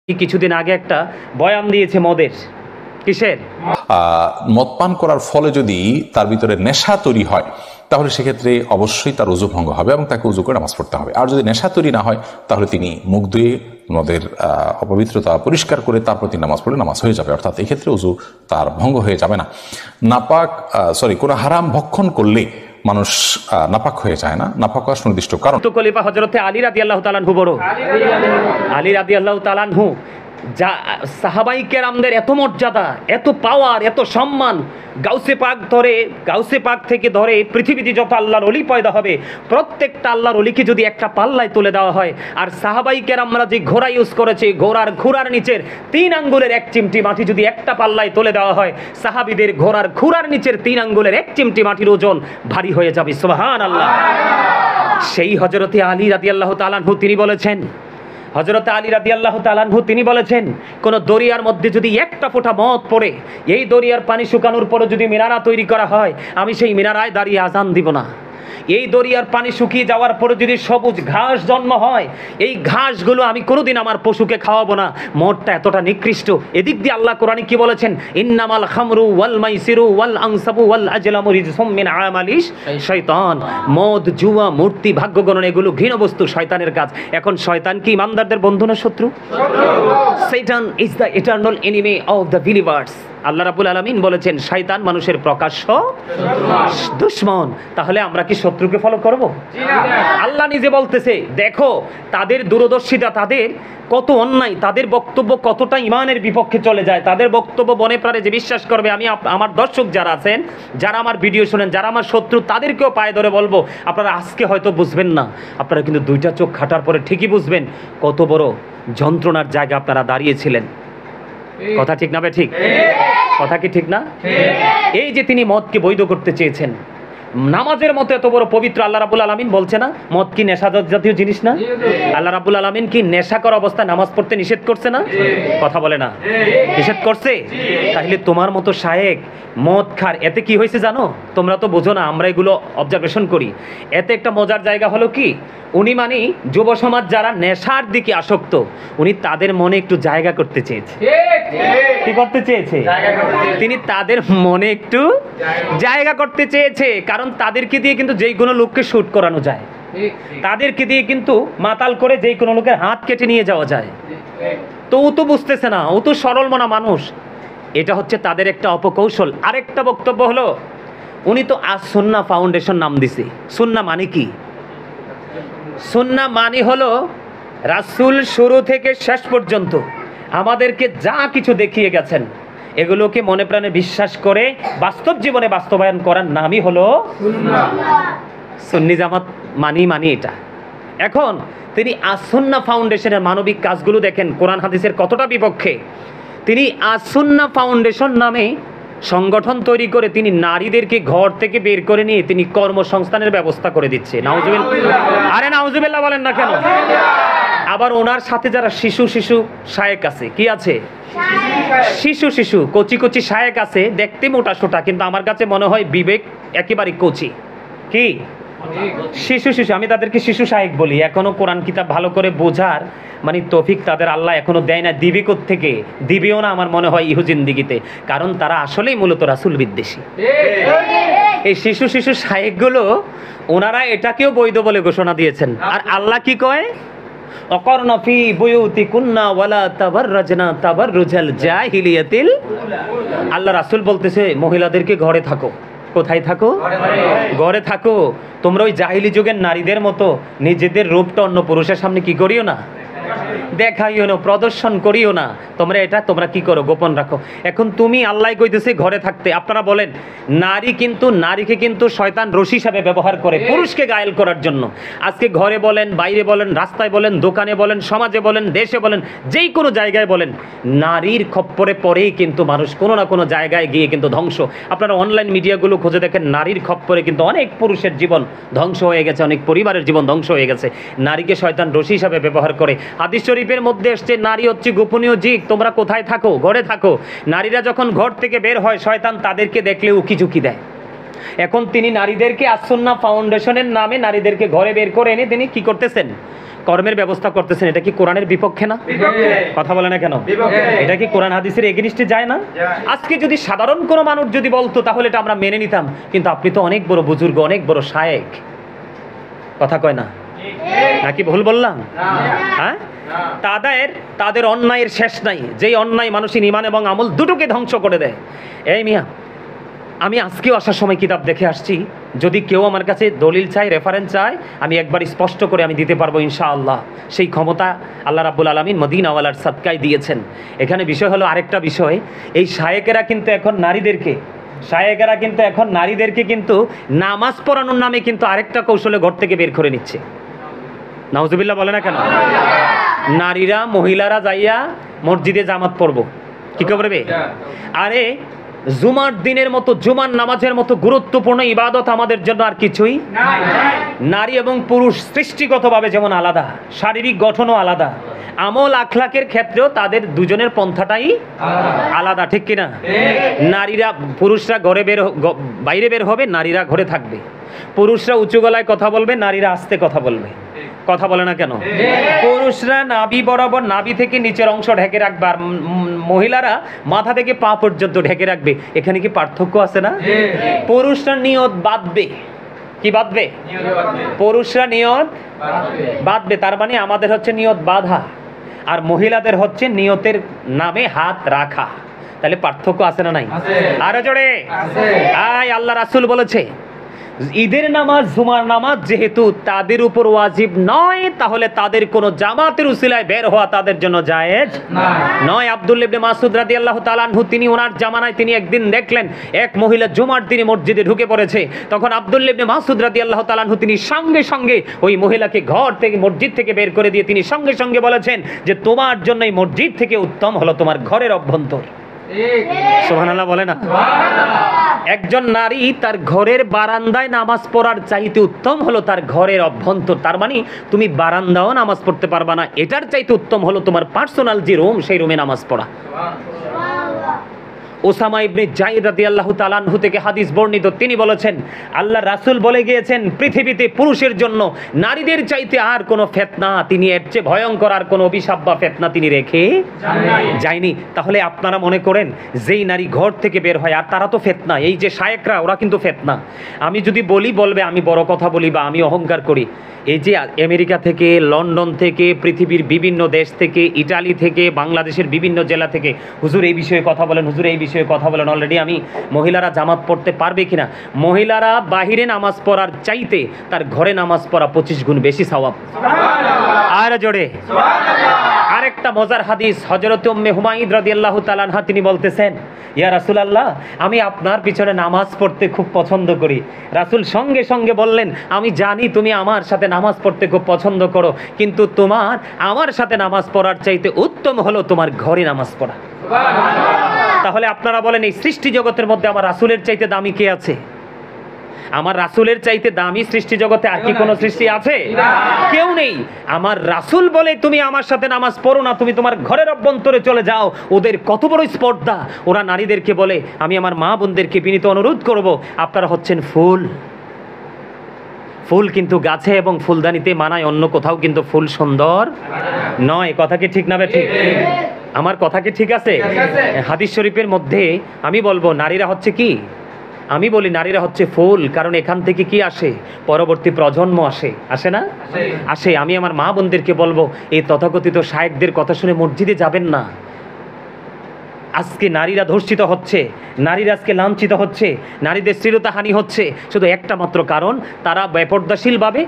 কিছুদিন আগে একটা বয়ান দিয়েছে মদের, কিসের? মদ পান করার ফলে যদি তার ভিতরে নেশা তৈরি হয় তাহলে সেক্ষেত্রে অবশ্যই তার উযু ভঙ্গ হবে এবং তাকে উযু করে নামাজ পড়তে হবে। আর যদি নেশা তৈরি না হয় তাহলে তিনি মুখ ধুয়ে মদের অপবিত্রতা পরিষ্কার করে তারপর তিনি নামাজ পড়লে নামাজ হয়ে যাবে, অর্থাৎ এই ক্ষেত্রে উযু তার ভঙ্গ হয়ে যাবে না। কোনো হারাম ভক্ষণ করলে মানুষ নাপাক হয়ে যায় না, নাপাক হওয়ার সুনির্দিষ্ট কারণ। তো খলিফা হযরতে আলী রাদিয়াল্লাহু তাআলা আনহু বড়, আলী রাদিয়াল্লাহু তাআলা আনহু যা সাহাবাই কেরামদের এত মর্যাদা, এত পাওয়ার, এত সম্মান, গাউসে পাক থেকে ধরে পৃথিবীতে যত আল্লাহর ওলি পয়দা হবে প্রত্যেকটা আল্লাহর ওলিকে যদি একটা পাল্লায় তুলে দেওয়া হয়, আর সাহাবাই কেরামরা যে ঘোড়া ইউজ করেছে, ঘোড়ার খুরার নিচের 3 আঙ্গুলের 1 চিমটি মাটি যদি একটা পাল্লায় তুলে দেওয়া হয়, সাহাবীদের ঘোড়ার খুরার নিচের 3 আঙ্গুলের 1 চিমটি মাটির ওজন ভারী হয়ে যাবে। সুবহানাল্লাহ। সেই হযরতে আলী রাদিয়াল্লাহু তাআলা আনহু তিনি বলেছেন, হযরত আলী রাদিয়াল্লাহু তাআলা আনহু তিনি বলেছেন, কোন দরিয়ার মধ্যে যদি একটা ফোঁটা মদ পড়ে, এই দরিয়ার পানি শুকানোর পরে যদি মিনারা তৈরি করা হয়, আমি সেই মিনারায় দাঁড়িয়ে আজান দিব না। এই দরিয়ার পানি শুকিয়ে যাওয়ার পরে যদি সবুজ ঘাস জন্ম হয়, এই ঘাসগুলো আমি কোনোদিন আমার পশুকে খাওয়াবো না। মদটা এতটা নিকৃষ্ট। এদিক দিয়ে আল্লাহ কোরআনে কি বলেছেন? ইন্নামাল খামরু ওয়াল মাইসিরু ওয়াল আনসাবু ওয়াল আজলামু রিজসুম মিন আমালিশ শয়তান। মদ, জুয়া, মূর্তি, ভাগ্য গণনা এগুলো ঘৃণ বস্তু, শয়তানের কাজ। এখন শয়তান কি ইমানদারদের বন্ধু না শত্রু? শয়তান is the eternal enemy of the believers. Allah রাব্বুল আলামিন বলেছেন শয়তান মানুষের প্রকাশ্য দুশমন। তাহলে আমরা কি শত্রুকে ফলো করব? আল্লাহ নিজে বলতেছে, দেখো তাদের দূরদর্শিতা, তাদের কত অন্যায়, তাদের বক্তব্য কতটা ইমানের বিপক্ষে চলে যায়। তাদের বক্তব্য বনে প্রাণে যে বিশ্বাস করবে, আমি আমার দর্শক যারা আছেন, যারা আমার ভিডিও শোনেন, যারা আমার শত্রু, তাদেরকেও পায়ে ধরে বলবো, আপনারা আজকে হয়তো বুঝবেন না, আপনারা কিন্তু 2টা চোখ খাটার পরে ঠিকই বুঝবেন কত বড় যন্ত্রণার জায়গা আপনারা দাঁড়িয়েছিলেন। কথা ঠিক না? ঠিক কথা কি ঠিক না? এই যে তিনি মদকে বৈধ করতে চেয়েছেন, নামাজের মতো এত বড় পবিত্র, আল্লাহ রাব্বুল আলামিন বলছে না মদ কি নেশা জাতীয় জিনিস না? আল্লাহ রাব্বুল আলামিন কি নেশা করা অবস্থায় নামাজ পড়তে নিষেধ করছে না? কথা বলে না? নিষেধ করছে। তাহলে তোমার মতো শায়েক মদ খার, এতে কি হয়েছে জানো? তোমরা তো বোঝো না, আমরা এগুলো অবজারভেশন করি। এতে একটা মজার জায়গা হলো কি, উনি মানে যুব সমাজ যারা নেশার দিকে আসক্ত, উনি তাদের মনে একটু জায়গা করতে চেয়েছে। কি করতে চেয়েছে? তিনি তাদের মনে একটু জায়গা করতে চেয়েছে। কারণ তাদেরকে দিয়ে কিন্তু যেই কোনো লোককে শুট করানো যায়, তাদেরকে দিয়ে কিন্তু মাতাল করে যেই কোনো লোকের হাত কেটে নিয়ে যাওয়া যায়। তো ও তো বুঝতেছে না, ও তো সরল মনা মানুষ। এটা হচ্ছে তাদের একটা অপকৌশল। আরেকটা বক্তব্য হলো, উনি তো আজ সুন্নাহ ফাউন্ডেশন নাম দিছে। সুন্নাহ মানে কি? সুন্নাহ মানে হলো রাসূল শুরু থেকে শেষ পর্যন্ত আমাদেরকে যা কিছু দেখিয়ে গেছেন, এগুলোকে মনে প্রাণে বিশ্বাস করে বাস্তব জীবনে বাস্তবায়ন করার নামই হলো সুন্নাহ। সুন্নি জামাত মানি এটা। এখন তিনি আস-সুন্নাহ ফাউন্ডেশনের মানবিক কাজগুলো দেখেন, কোরআন হাদিসের কতটা বিপক্ষে। তিনি আস-সুন্নাহ ফাউন্ডেশন নামে সংগঠন তৈরি করে তিনি নারীদেরকে ঘর থেকে বের করে নিয়ে তিনি কর্মসংস্থানের ব্যবস্থা করে দিচ্ছে। নাউজুবিল্লাহ। আরে নাউজুবিল্লাহ বলেন না কেন? আবার ওনার সাথে যারা শিশু শায়েক আছে, কি আছে? শিশু কচি শায়েক আছে, দেখতে মোটা সোটা, কিন্তু আমার কাছে মনে হয় বিবেক একেবারে কচি। কি শিশু আমি তাদেরকে শিশু শায়েক বলি। এখনো কোরআন কিতাব ভালো করে বোঝার মানে তৌফিক তাদের আল্লাহ এখনো দেয় না। দিবে কোত্থেকে? দিবেও না আমার মনে হয় ইহু জিন্দিগিতে, কারণ তারা আসলেই মূলত রাসূল বিদ্বেষী। এই শিশু শায়েকগুলো ওনারা এটাকেও বৈধ বলে ঘোষণা দিয়েছেন। আর আল্লাহ কি কয়? অকর্ণ ফি বুয়ুতিকুন্না ওয়ালা তাবাররাজনা তাবাররুজাল জাহিলিয়াতিল। আল্লাহ রাসূল বলতেছে মহিলাদেরকে ঘরে থাকো। কোথায় থাকো? ঘরে থাকো। তোমরা ওই জাহিলি যুগের নারীদের মতো নিজেদের রূপটা অন্য পুরুষের সামনে কি করিও না, দেখাইও না, প্রদর্শন করিও না। তোমরা কি করো? গোপন রাখো। এখন তুমি আল্লাহ কইতেছে ঘরে থাকতে। আপনারা বলেন, নারীকে কিন্তু শয়তান রশি হিসাবে ব্যবহার করে পুরুষকে গায়েল করার জন্য। আজকে ঘরে বলেন, বাইরে বলেন, রাস্তায় বলেন, দোকানে বলেন, সমাজে বলেন, দেশে বলেন, যেই কোনো জায়গায় বলেন, নারীর খপ্পরে পরেই কিন্তু মানুষ কোনো না কোনো জায়গায় গিয়ে কিন্তু ধ্বংস। আপনারা অনলাইন মিডিয়াগুলো খুঁজে দেখেন, নারীর খপ্পরে কিন্তু অনেক পুরুষের জীবন ধ্বংস হয়ে গেছে, অনেক পরিবারের জীবন ধ্বংস হয়ে গেছে। নারীকে শয়তান রশি হিসাবে ব্যবহার করে। হাদিস শরীফের মধ্যে এসছে নারী হচ্ছে গোপনীয় জীব, তোমরা কোথায় থাকো? ঘরে থাকো। নারীরা যখন ঘর থেকে বের হয়, শয়তান তাদেরকে দেখলে উকিঝুঁকি দেয়। এখন তিনি নারীদেরকে আস-সুন্নাহ ফাউন্ডেশনের নামে নারীদেরকে ঘরে বের করে এনে তিনি কি করতেছেন? কর্মের ব্যবস্থা করতেছেন, এটা কি কোরআনের বিপক্ষে না? কথা বলে না কেন? এটা কি কোরআন হাদিসের এগেনিস্টে যায় না? আজকে যদি সাধারণ কোনো মানুষ যদি বলতো তাহলে এটা আমরা মেনে নিতাম, কিন্তু আপনি তো অনেক বড় বুজুর্গ, অনেক বড় শায়েখ, কথা কয় না? নাকি ভুল বললাম? হ্যাঁ, তাদের অন্যায়ের শেষ নাই, যেই অন্যায় মানুষের ঈমান এবং আমল দুটোকে ধ্বংস করে দেয়। এই মিয়া, আমি আজকেও আসার সময় কিতাব দেখে আসছি, যদি কেউ আমার কাছে দলিল চায়, রেফারেন্স চায়, আমি একবার স্পষ্ট করে আমি দিতে পারবো ইনশাআল্লাহ। সেই ক্ষমতা আল্লাহ রাব্বুল আলামিন মদিনাওয়ালার সাদকায় দিয়েছেন। এখানে বিষয় হলো আরেকটা বিষয়, এই শায়েকেরা কিন্তু এখন নারীদেরকে কিন্তু নামাজ পড়ানোর নামে কিন্তু আরেকটা কৌশলে ঘর থেকে বের করে নিচ্ছে। নাউজুবিল্লাহ বলে না কেন? নারীরা, মহিলারা যাইয়া মসজিদে জামাত পড়বো, কি করবে? আরে জুমার দিনের মতো, জুমার নামাজের মতো গুরুত্বপূর্ণ ইবাদত আমাদের জন্য আর কিছুই নারী এবং পুরুষ সৃষ্টিগতভাবে যেমন আলাদা, শারীরিক গঠনও আলাদা, আমল আখলাকের ক্ষেত্রেও তাদের দুজনের পন্থাটাই আলাদা, ঠিক কিনা? নারীরা, পুরুষরা বাইরে বের হবে, নারীরা ঘরে থাকবে। পুরুষরা উঁচু গলায় কথা বলবে, নারীরা আস্তে কথা বলবে। কথা বলে না কেন? পুরুষরা নাভি বরাবর, নাভি থেকে নিচের অংশ ঢেকে রাখবে, আর মহিলারা মাথা থেকে পা পর্যন্ত ঢেকে রাখবে। এখানে কি পার্থক্য আছে না? পুরুষরা নিয়ত বাঁধবে, কি বাঁধবে? পুরুষরা নিয়ত বাঁধবে, তার মানে আমাদের হচ্ছে নিয়ত বাঁধা, আর মহিলাদের হচ্ছে নিয়তের নামে হাত রাখা। তাহলে পার্থক্য আছে না নাই? আরো জোরে আয়। আল্লাহ রাসূল বলেছে, ঈদের নামাজ, জুমার নামাজ যেহেতু তাদের উপর ওয়াজিব নয়, তাহলে তাদের কোনো জামাতের উসিলায় বের হওয়া তাদের জন্য জায়েজ নয়। আব্দুল্লাহ ইবনে মাসউদ রাদিয়াল্লাহু তাআলা আনহু, তিনি ওনার জামানায় তিনি একদিন দেখলেন এক মহিলা জুমার দিনে মসজিদে ঢুকে পড়েছে। তখন আব্দুল্লাহ ইবনে মাসউদ রাদিয়াল্লাহু তাআলা আনহু তিনি সঙ্গে সঙ্গে ওই মহিলাকে ঘর থেকে, মসজিদ থেকে বের করে দিয়ে তিনি সঙ্গে সঙ্গে বলেছেন যে তোমার জন্য এই মসজিদ থেকে উত্তম হলো তোমার ঘরের অভ্যন্তর। সুবহানাল্লাহ বলে না? একজন নারী তার ঘরের বারান্দায় নামাজ পড়ার চাইতে উত্তম হলো তার ঘরের অভ্যন্তর। তার মানে তুমি বারান্দাও নামাজ পড়তে পারবা না, এটার চাইতে উত্তম হলো তোমার পার্সোনাল যে রুম, সেই রুমে নামাজ পড়া। ওসামা ইবনে যায়েদ রাদিয়াল্লাহু তাআলা আনহু থেকে হাদিস বর্ণিত, তিনি বলেছেন আল্লাহ রাসূল বলে গিয়েছেন, পৃথিবীতে পুরুষের জন্য নারীদের চাইতে আর কোনো ফিতনা, তিনি এর চেয়ে ভয়ঙ্কর আর কোনো অভিশাপ বা ফিতনা তিনি রেখে যায়নি। তাহলে আপনারা মনে করেন যেই নারী ঘর থেকে বের হয়, আর তারা তো ফিতনা, এই যে শায়েকরা ওরা কিন্তু ফিতনা। আমি যদি বলি বলবে আমি বড় কথা বলি বা আমি অহংকার করি। এই যে আমেরিকা থেকে, লন্ডন থেকে, পৃথিবীর বিভিন্ন দেশ থেকে, ইটালি থেকে, বাংলাদেশের বিভিন্ন জেলা থেকে হুজুর এই বিষয়ে কথা বলেন, হুজুর এই বিষয়ে কথা বলেন। অলরেডি আমি মহিলারা জামাত পড়তে পারবে কিনা, মহিলারা বাহিরে নামাজ পড়ার চাইতে তার ঘরে নামাজ পড়া 25 গুণ বেশি সওয়াব। আর জোরে আরেকটা মজার হাদিস, হযরত উম্মে হুমাইদ রাদিয়াল্লাহু তাআলা আনহা তিনি বলতেছেন, ইয়া রাসূলুল্লাহ, আমি আপনার পিছনে নামাজ পড়তে খুব পছন্দ করি। রাসূল সঙ্গে সঙ্গে বললেন, আমি জানি তুমি আমার সাথে নামাজ পড়তে খুব পছন্দ করো, কিন্তু তোমার আমার সাথে নামাজ পড়ার চাইতে উত্তম হলো তোমার ঘরে নামাজ পড়া। তাহলে আপনারা বলেন, এই সৃষ্টি জগতের মধ্যে আমার রাসূলের চাইতে দামি কে আছে? আমার রাসূলের চাইতে দামি সৃষ্টি জগতে আর কি কোনো সৃষ্টি আছে? কেউ নেই। আমার রাসূল বলে তুমি আমার সাথে নামাজ পড়ো না, তুমি তোমার ঘরের অভ্যন্তরে চলে যাও। ওদের কত বড় স্পর্ধা! ওরা নারীদেরকে বলে, আমি আমার মা বোনদেরকে বিনীত অনুরোধ করব, আপনারা হচ্ছেন ফুল। ফুল কিন্তু গাছে এবং ফুলদানিতে মানায়, অন্য কোথাও কিন্তু ফুল সুন্দর নয়। কথা কি ঠিক না ঠিক? আমার কথা কি ঠিক আছে? হাদিস শরীফের মধ্যে আমি বলবো নারীরা হচ্ছে কি, আমি বলি নারীরা হচ্ছে ফুল, কারণ এখান থেকে কি আসে? পরবর্তী প্রজন্ম আসে, আসে না? আসে। আমি আমার মা বোনদেরকে বলবো, এই তথাকথিত শায়েকদের কথা শুনে মসজিদে যাবেন না। আজকে নারীরা ধর্ষিত হচ্ছে, নারীরা আজকে লাঞ্ছিত হচ্ছে, নারীদের শ্লীলতাহানি হচ্ছে, শুধু একটা মাত্র কারণ, তারা বেপরদাশীলভাবে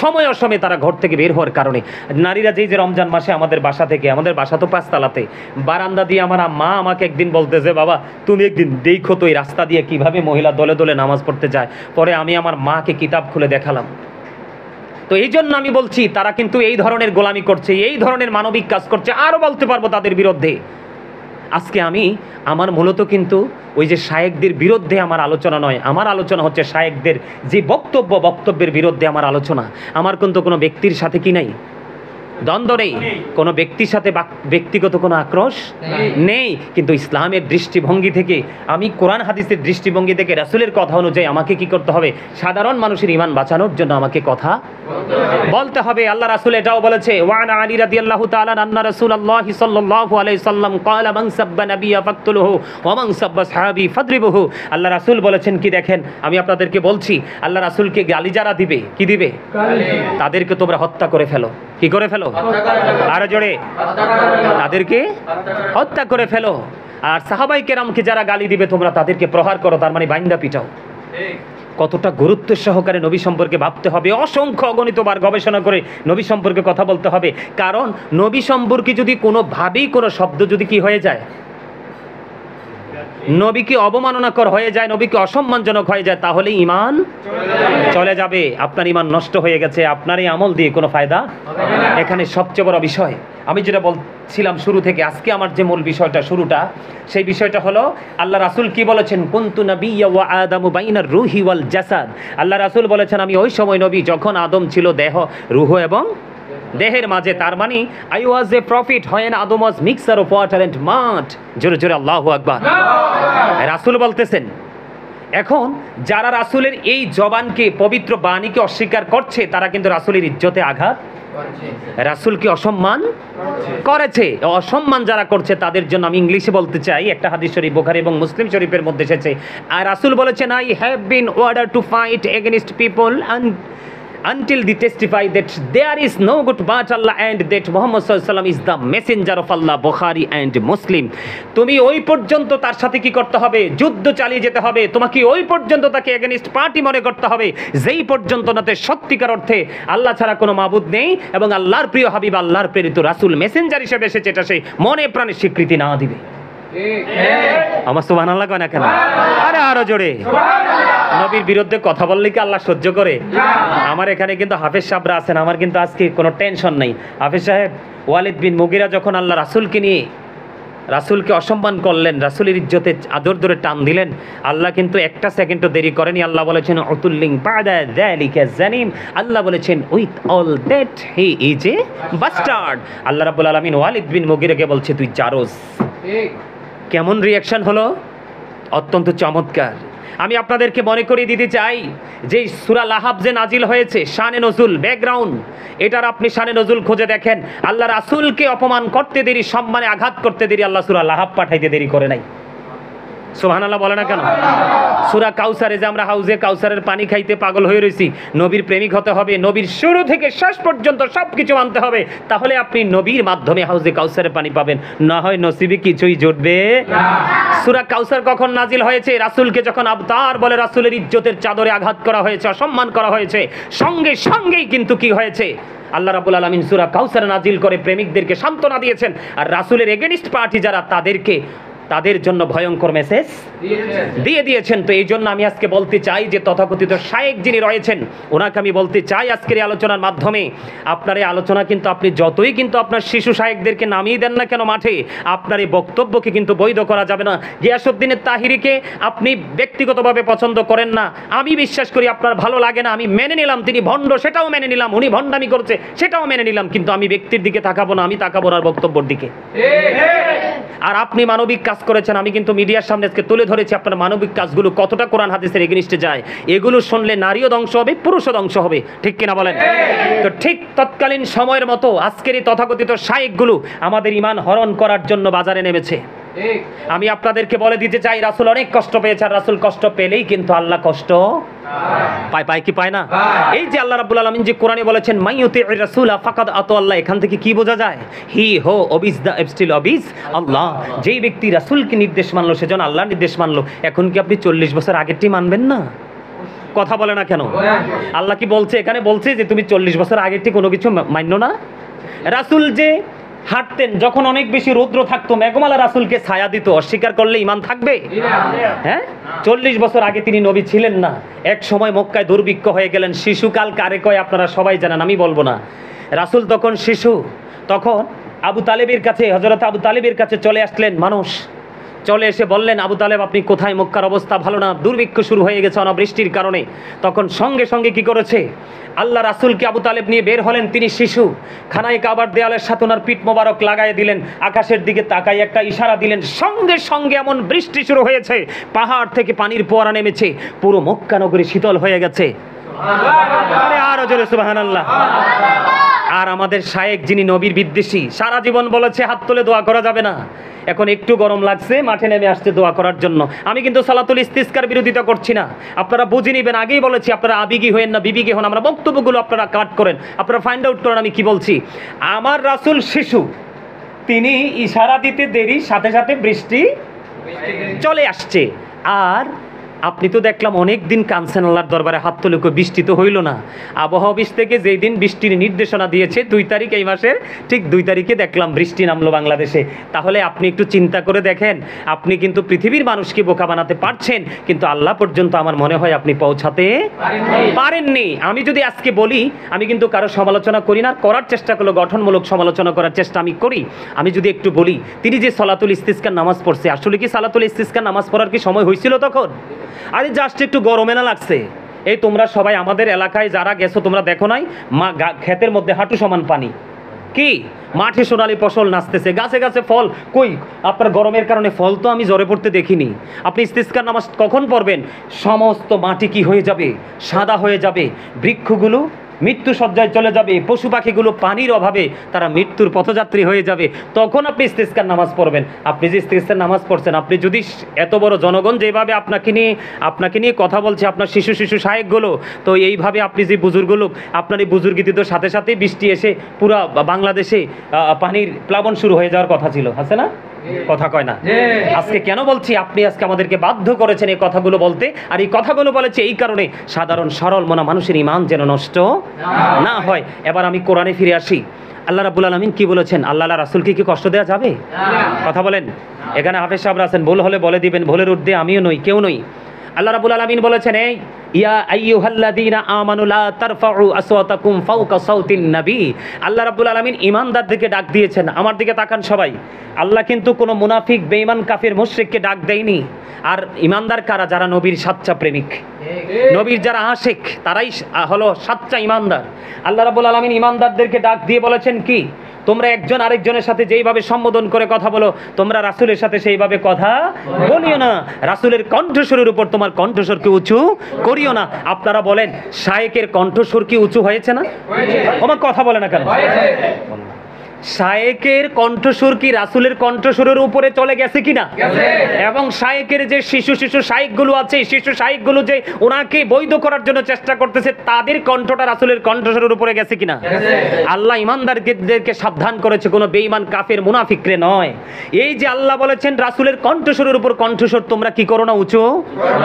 সময় অসময়ে তারা ঘর থেকে বের হওয়ার কারণে। নারীরা যেই যে রমজান মাসে আমাদের বাসা থেকে, আমাদের বাসা তো 5 তালাতে, বারান্দা দিয়ে আমার মা আমাকে একদিন বলতেছে, বাবা তুমি একদিন দেখো তো এই রাস্তা দিয়ে কিভাবে মহিলা দলে দলে নামাজ পড়তে যায়। পরে আমি আমার মাকে কিতাব খুলে দেখালাম। তো এই জন্য আমি বলছি, তারা কিন্তু এই ধরনের গোলামি করছে, এই ধরনের মানবিক কাজ করছে, আরও বলতে পারবো তাদের বিরুদ্ধে। আজকে আমার মূলত কিন্তু ওই যে শায়েকদের বিরুদ্ধে আমার আলোচনা নয়, আমার আলোচনা হচ্ছে শায়েকদের যে বক্তব্যের বিরুদ্ধে আমার আলোচনা। আমার কিন্তু কোনো ব্যক্তির সাথে কি নাই, দ্বন্দ্ব নেই, কোনো ব্যক্তির সাথে ব্যক্তিগত কোনো আক্রোশ নেই, কিন্তু ইসলামের দৃষ্টিভঙ্গি থেকে, আমি কোরআন হাদিসের দৃষ্টিভঙ্গি থেকে রাসূলের কথা অনুযায়ী আমাকে কি করতে হবে? সাধারণ মানুষের ঈমান বাঁচানোর জন্য আমাকে কথা বলতে হবে। আল্লাহ রাসূল এটাও বলেছে, ওয়ান আলী রাদিয়াল্লাহু তাআলা আন্না রাসূলুল্লাহি সাল্লাল্লাহু আলাইহি সাল্লাম ক্বালা মান সাব্বা নাবিয়্যা ফাকতুলহু ওয়া মান সাব্বা সাহাবী ফাদরিবুহু। আল্লাহ রাসূল বলেছেন কি দেখেন, আমি আপনাদেরকে বলছি, আল্লাহ রাসূলকে গালি যারা দিবে, কি দিবে? তাদেরকে তোমরা হত্যা করে ফেলো। কি করে ফেলো? আরো জোরে, তাদেরকে হত্যা করে ফেলো। আর সাহাবায়ে কেরামকে যারা গালি দিবে তোমরা তাদেরকে প্রহার করো, তার মানে বাইন্দা পিটাও। কতটা গুরুত্ব সহকারে নবী সম্পর্কে ভাবতে হবে। অসংখ্য অগণিতবার গবেষণা করে নবী সম্পর্কে কথা বলতে হবে। কারণ নবী সম্পর্কে যদি কোনোভাবেই কোনো শব্দ যদি কি হয়ে যায়, নবীকে অবমাননাকর হয়ে যায়, নবীকে অসম্মানজনক হয়ে যায়, তাহলে ঈমান চলে যাবে। আপনার ঈমান নষ্ট হয়ে গেছে, আপনার এই আমল দিয়ে কোনো ফায়দা এখানে সবচেয়ে বড় বিষয় আমি যেটা বলছিলাম শুরু থেকে, আজকে আমার যে মূল বিষয়টা শুরুটা, সেই বিষয়টা হলো আল্লাহ রাসূল কি বলেছেন, কুনতু নাবিয়্যা ওয়া আদামু বাইনার রূহি ওয়াল জাসাদ। আল্লাহ রাসূল বলেছেন আমি ওই সময় নবী যখন আদম ছিল দেহ, রূহ এবং দেহের মাঝে। তার মানে I was a prophet when Adam was mixture of water and mud. জোরে জোরে আল্লাহু আকবার। রাসূল বলতেছেন, এখন যারা রাসূলের এই জবানকে, পবিত্র বাণীকে অস্বীকার করছে, তারা কিন্তু রাসূলের ইজ্জতে আঘাত, রাসূলকে অসম্মান করেছে। অসম্মান যারা করছে তাদের জন্য আমি ইংলিশে বলতে চাই, একটা হাদিস শরীফ বুখারী এবং মুসলিম শরীফের মধ্যে এসেছে। আর রাসূল বলেছেন, I have been order to fight against people until they testify that there is no good but Allah and that Muhammad sallallahu alaihi wasallam is the messenger of Allah, Bukhari and Muslim। তুমি ওই পর্যন্ত তার সাথে কি করতে হবে? যুদ্ধ চালিয়ে যেতে হবে। তোমাকে ওই পর্যন্ত তাকে এগেইনস্ট পার্টি মনে করতে হবে, যেই পর্যন্ত নাতে সত্যিকার অর্থে আল্লাহ ছাড়া কোনো মাবুদ নেই এবং আল্লাহর প্রিয় হাবিব, আল্লাহর প্রেরিত রাসূল মেসেঞ্জার হিসেবে এসেছে, এটা সে মনে প্রাণে স্বীকৃতি না দিবে। আমার সুবহানাল্লাহ কয় না কেন? আরে আরো জোরে। নবীর বিরুদ্ধে কথা বললে কি আল্লাহ সহ্য করে? আমার এখানে কিন্তু হাফেজ সাহেবরা আছেন, আমার কিন্তু আজকে কোনো টেনশন নাই। হাফেজ সাহেব ওয়ালিদ বিন মুগিরা যখন আল্লাহ রাসূলকে নিয়ে, রাসূলকে অসম্মান করলেন, রাসূলের ইজ্জতে আদর ধরে টান দিলেন, আল্লাহ কিন্তু একটা সেকেন্ডও দেরি করেনি। আল্লাহ বলেছেন উতুল্লিং বাদা যালিকা জানিম। আল্লাহ বলেছেন with all that he is a bastard. Allah রাব্বুল আলামিন ওয়ালিদ বিন মুগিরাকে বলছে তুই জারজ। কেমন রিয়াকশন হলো? অত্যন্ত চমৎকার। আমি আপনাদেরকে মনে করিয়ে দিতে চাই যে সূরা লাহাব যে নাজিল হয়েছে, শানে নজুল, ব্যাকগ্রাউন্ড, এটার আপনি শানে নজুল খুঁজে দেখেন। আল্লাহ রাসূলকে অপমান করতে দেরি, সম্মানে আঘাত করতে দেরি, আল্লাহ সূরা লাহাব পাঠাইতে দেরি করে নাই। সুবহানাল্লাহ বলে না কেন? সূরা কাউসারে যে আমরা হাউজে কাউসারের পানি খাইতে পাগল হয়ে রয়েছি, নবীর প্রেমিক হতে হবে, নবীর শুরু থেকে শেষ পর্যন্ত সবকিছু মানতে হবে, তাহলে আপনি নবীর মাধ্যমে হাউজে কাউসারের পানি পাবেন, না হয় নসিবে কিছুই জুটবে না। সূরা কাউসার কখন নাজিল হয়েছে? রাসূলকে যখন আবতার বলে রাসূলের ইজ্জতের চাদরে আঘাত করা হয়েছে, অসম্মান করা হয়েছে, সঙ্গে সঙ্গেই কিন্তু কি হয়েছে? আল্লাহ রাব্বুল আলামিন সূরা কাউসার নাজিল করে প্রেমিকদেরকে সান্ত্বনা দিয়েছেন, আর রাসূলের এগেইনস্ট পার্টি যারা, তাদের জন্য ভয়ঙ্কর মেসেজ দিয়ে দিয়েছেন। তো এই জন্য আমি আজকে বলতে চাই যে তথাকথিত শায়েখ যিনি রয়েছেন, ওনাকে আমি বলতে চাই আজকের এই আলোচনার মাধ্যমে, আপনার এই আলোচনা কিন্তু আপনি যতই কিন্তু আপনার শিশু শায়েখদেরকে নামিয়ে দেন না কেন মাঠে, আপনার এই বক্তব্যকে কিন্তু বৈধ করা যাবে না। গিয়াসউদ্দিনের তাহিরিকে আপনি ব্যক্তিগতভাবে পছন্দ করেন না, আমি বিশ্বাস করি আপনার ভালো লাগে না, আমি মেনে নিলাম তিনি ভণ্ড, সেটাও মেনে নিলাম, উনি ভণ্ডামি করছে সেটাও মেনে নিলাম, কিন্তু আমি ব্যক্তির দিকে তাকাবো না, আমি তাকাবো ওনার বক্তব্যের দিকে। আর আপনি মানবিক কাজ করেছেন, আমি কিন্তু মিডিয়ার সামনে আজকে তুলে ধরেছি আপনার মানবিক কাজগুলো কতটা কোরআন হাদিসের এগেইনস্টে যায়। এগুলো শুনলে নারীও ধ্বংস হবে, পুরুষও ধ্বংস হবে, ঠিক কিনা বলেন? তো ঠিক তৎকালীন সময়ের মতো আজকের এই তথাকথিত শায়েখগুলো আমাদের ঈমান হরণ করার জন্য বাজারে নেমেছে। আমি আপনাদেরকে বলে দিতে চাই, রাসূল অনেক কষ্ট পেয়েছে, আর রাসূল কষ্ট পেলেই কিন্তু আল্লাহ কষ্ট পায় কি পায় না? এই যে আল্লাহ রাব্বুল আলামিন যে কোরআনে বলেছেন মাইয়ুতির রাসূলা ফাকাদ আতা আল্লাহ, এখান থেকে কি বোঝা যায়? হি হো অবিজ দা স্টিল অবিজ আল্লাহ। যেই ব্যক্তি রাসূলকে নির্দেশ মানলো সেজন আল্লাহর নির্দেশ মানলো। এখন কি আপনি 40 বছর আগেরটি মানবেন না? কথা বলে না কেন? আল্লাহ কি বলছে এখানে? বলছে যে তুমি 40 বছর আগেরটি কোনো কিছু মান্য না। রাসূল যে হাঁটতেন, যখন অনেক বেশি রৌদ্র থাকতো, মেঘমালা রাসূলকে ছায়া দিত, অস্বীকার করলে ঈমান থাকবে? হ্যাঁ, 40 বছর আগে তিনি নবী ছিলেন না। এক সময় মক্কায় দুর্ভিক্ষ হয়ে গেলেন। শিশুকাল কারে কয় আপনারা সবাই জানেন, আমি বলবো না। রাসূল তখন শিশু, তখন আবু তালেবের কাছে, হযরত আবু তালেবের কাছে চলে আসলেন মানুষ, চলে এসে বললেন আবু তালেব আপনি কোথায়? মক্কার অবস্থা ভালো না, দুর্ভিক্ষ শুরু হয়ে গেছে অনাবৃষ্টির কারণে। তখন সঙ্গে সঙ্গে কি করেছে? আল্লাহ রাসূলকে আবু তালেব নিয়ে বের হলেন, তিনি শিশু, খানায় কাবার দেয়ালের সাথে ওনার পিঠ মোবারক লাগাই দিলেন, আকাশের দিকে তাকাই একটা ইশারা দিলেন, সঙ্গে সঙ্গে এমন বৃষ্টি শুরু হয়েছে, পাহাড় থেকে পানির ফোয়ারা নেমেছে, পুরো মক্কা নগরী শীতল হয়ে গেছে। আরে আরো জোরে সুবহানাল্লাহ। আর আমাদের শায়েখ যিনি নবীর বিদ্বেষী, সারা জীবন বলেছে হাত তুলে দোয়া করা যাবে না, এখন একটু গরম লাগছে মাঠে নেমে আসছে দোয়া করার জন্য। আমি কিন্তু সালাতুল ইস্তিসকার বিরোধিতা করছি না, আপনারা বুঝে নিবেন, আগেই বলেছি আপনারা আবেগী হয়েন না, বিবেকী হন। আমরা বক্তব্যগুলো আপনারা কাট করেন, আপনারা ফাইন্ড আউট করেন আমি কি বলছি। আমার রাসূল শিশু, তিনি ইশারা দিতে দেরি, সাথে সাথে বৃষ্টি চলে আসছে। আর আপনি তো দেখলাম অনেক দিন কানছেন আল্লাহর দরবারে হাত তুলে, বৃষ্টি তো হইল না। আবহাওয়া অফিস থেকে যেই দিন বৃষ্টির নির্দেশনা দিয়েছে 2 তারিখ এই মাসের, ঠিক 2 তারিখে দেখলাম বৃষ্টি নামলো বাংলাদেশে। তাহলে আপনি একটু চিন্তা করে দেখেন, আপনি কিন্তু পৃথিবীর মানুষকে বোকা বানাতে পারছেন, কিন্তু আল্লাহ পর্যন্ত আমার মনে হয় আপনি পৌঁছাতে পারেননি। আমি যদি আজকে বলি, আমি কিন্তু কারো সমালোচনা করি না, করার চেষ্টা করলে গঠনমূলক সমালোচনা করার চেষ্টা আমি করি। আমি যদি একটু বলি, তিনি যে সালাতুল ইস্তিসকার নামাজ পড়ছে, আসলে কি সালাতুল ইস্তিসকার নামাজ পড়ার কি সময় হয়েছিল তখন? আরে জাস্ট একটু গরমে না লাগছে। এই তোমরা সবাই আমাদের এলাকায় যারা গেছো তোমরা দেখো নাই, ক্ষেতের মধ্যে হাঁটু সমান পানি, কি মাঠে সোনালি ফসল নাচতেছে, গাছে গাছে ফল, কই আপনার গরমের কারণে ফল তো আমি জ্বরে পড়তে দেখিনি। আপনি ইস্তিসকার নামাজ কখন পড়বেন? সমস্ত মাটি কি হয়ে যাবে? সাদা হয়ে যাবে, বৃক্ষগুলো মৃত্যু সজ্জায় চলে যাবে, পশু পাখিগুলো পানির অভাবে তারা মৃত্যুর পথযাত্রী হয়ে যাবে, তখন আপনি ইস্তিসকার নামাজ পড়বেন। আপনি যে ইস্তিসকার নামাজ পড়ছেন, আপনি যদি এত বড় জনগণ যেভাবে আপনাকে নিয়ে কথা বলছে, আপনার শিশু শায়েখগুলো, তো এইভাবে আপনি যে বুজুর্গ লোক, আপনার এই বুজুর্গিত সাথে সাথে বৃষ্টি এসে পুরা বাংলাদেশে পানির প্লাবন শুরু হয়ে যাওয়ার কথা ছিল, আছে না? কথা কয় না। আজকে কেন বলছি, আপনি আজকে আমাদেরকে বাধ্য করেছেন এই কথাগুলো বলতে। আর এই কথাগুলো বলেছে এই কারণে, সাধারণ সরল মনা মানুষের ঈমান যেন নষ্ট না হয়। এবার আমি কোরআনে ফিরে আসি। আল্লাহ রাব্বুল আলামিন কি বলেছেন? আল্লাহ রাসূলকে কি কষ্ট দেওয়া যাবে? কথা বলেন। এখানে হাফেজ সাহেবরা আছেন, ভুল হলে বলে দিবেন, ভুলের ঊর্ধ্বে আমিও নই, কেউ নই। আল্লাহ রাব্বুল আলামিন বলেছেন, এই ইয়া আইয়ুহাল্লাযীনা আমানু লা তারফাউ আসওয়াতাকুম ফাওকা সাওতিন নবী। আল্লাহ রাব্বুল আলামিন ঈমানদারদেরকে ডাক দিয়েছেন। আমার দিকে তাকান সবাই। আল্লাহ কিন্তু কোনো মুনাফিক, বেঈমান, কাফির, মুশরিককে ডাক দেয়নি। আর ঈমানদার কারা? যারা নবীর সাচ্চা প্রেমিক, নবীর যারা আশিক, তারাই হলো সাচ্চা ঈমানদার। আল্লাহ রাব্বুল আলামিন ঈমানদারদেরকে ডাক দিয়ে বলেছেন কি? তোমরা একজন আরেকজনের সাথে যেইভাবে সম্বোধন করে কথা বলো, তোমরা রাসূলের সাথে সেইভাবে কথা বলিও না। রাসূলের কণ্ঠস্বরের উপর তোমার কণ্ঠস্বরকে উঁচু করিও না। আপনারা বলেন, শায়েকের কণ্ঠস্বর কি উঁচু হয়েছে না? আমার কথা বলে না কেন? শায়েকের কণ্ঠস্বর কি রাসূলের কণ্ঠস্বরের উপরে চলে গেছে কিনা? এবং শায়েকের যে শিশু শায়েকগুলো আছে, শিশু শায়েকগুলো যে ওনাকে বৈধ করার জন্য চেষ্টা করতেছে, তাদের কণ্ঠটা রাসূলের কণ্ঠস্বরের উপরে গেছে কিনা? আল্লাহ ঈমানদারদেরকে সাবধান করেছে, কোনো বেঈমান, কাফের, মুনাফিকরে নয়। এই যে আল্লাহ বলেছেন রাসূলের কণ্ঠস্বরের উপর কণ্ঠস্বর তোমরা কি করো না? উঁচু